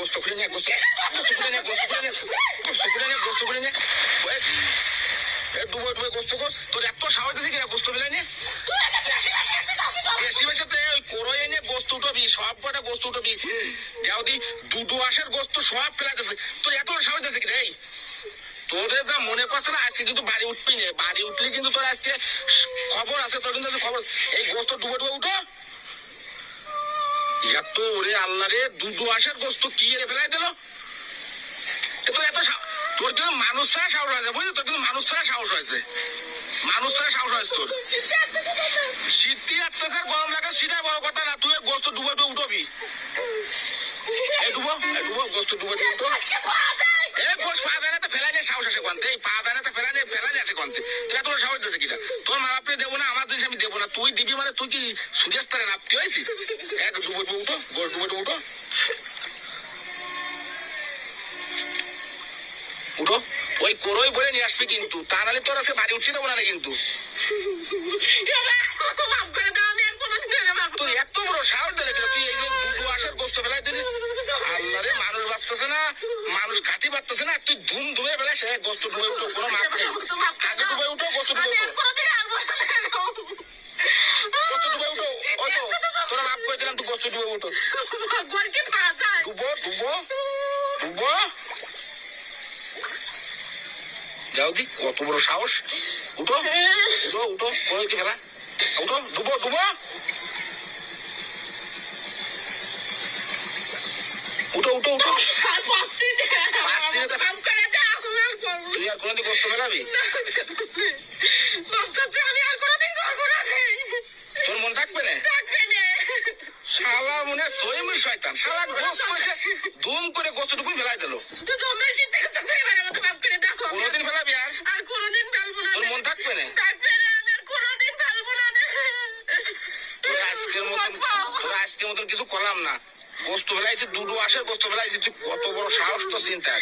গোস্ত খুলে নে, গোস্ত খুলে নে, গোস্ত খুলে নে, গোস্ত খুলে নে, গোস্ত খুলে নে। ডুবো ডুবো গোস্ত গোস, তোর এত সাহস আছে কিনা গোস্ত ফেলে নে? বেশি বেশি ওই কোরো এনে গোস্ত উঠবি, সব কটা গোস্ত উঠবি। গাউদি দুটো আসার গোস্ত সব ফেলাইতেছে, তোর এত সাহস আছে কিনা? এই তোরে যা মনে করছে না আজকে কিন্তু বাড়ি উঠবি না, বাড়ি উঠলে কিন্তু তোর আজকে খবর আছে, তোর কিন্তু খবর। এই গোস্ত ডুবো ডুবো উঠো। এত ওরে আল্লাহ রে, দুটো আসার গোস্ত কি এনে ফেলাই দিল? তোর এত তোর কিন্তু মানুষ ছাড়া সাহস হয়েছে, বুঝলি? তোর কিন্তু মানুষ ছাড়া সাহস হয়েছে, মানুষ ছাড়া সাহস হয়েছে তোর। শীতে অত্যাচার গরম লাগে সেটা বড় কথা না, তুই গোস্ত ডুবো ডুবো উঠবি। এই ডুবো গোস্ত ডুবো ডুবো উঠো। এই গোস পা বেড়াতে ফেলাই নিয়ে সাহস আসে কোনতে, এই পা বেড়াতে ফেলাই নিয়ে আসে কোনতে। তুই এত সাহস দিয়েছে কিনা? তোর মা বাপরে দেবো না, আমার জিনিস আমি দেবো না, তুই দিবি মানে তুই কি সূর্যাস্তারে নাপতে হয়েছিস? এক ডুবো ডুবো উঠো, গোস ডুবো ডুবো উঠো, উঠো। ওই কোরোই বলে নিয়ে আসবি কিন্তু, তা নাহলে তোর আজকে বাড়ি উঠতে দেবো না কিন্তু। তুই এত বড় সাহস দিলে কিনা? তুই এই যে দুটো আসার গোস্ত ফেলাই দিলি। আল্লাহ রে, মানুষ বাঁচতেছে না, মানুষ কাটি পারতেছে না, তুই ধুম ধুয়ে ফেলে সে গোস্ত ডুবে উঠো, কোনো মাপ নেই। আগে ডুবে উঠো, গোস্ত ডুবে উঠো, গোস্ত ডুবে উঠো। ওই তো তোরা মাপ করে দিলাম, তুই গোস্ত ডুবে উঠো। ডুবো ডুবো ডুবো। যাও দি, কত বড় সাহস! উঠো উঠো উঠো, কোথায় ফেলা? উঠো, ডুবো ডুবো, উঠো উঠো উঠো। তুই আর কোনোদিন গোস্ত ফেলাবি? তোর মন থাকবে না? শালা মনে হয় সইমুই শয়তান, শালা গোস্ত ধুম করে গোস্ত টুকুই ফেলাই দিল। কোনোদিন ফেলাবি আর? তোর মন থাকবে না? আজকের মতন কিছু করলাম না, গোস্ত ফেলাইছি, দুটো আসে গোস্ত ফেলাইছি, তুই কত বড় সাহস তো চিন্তা।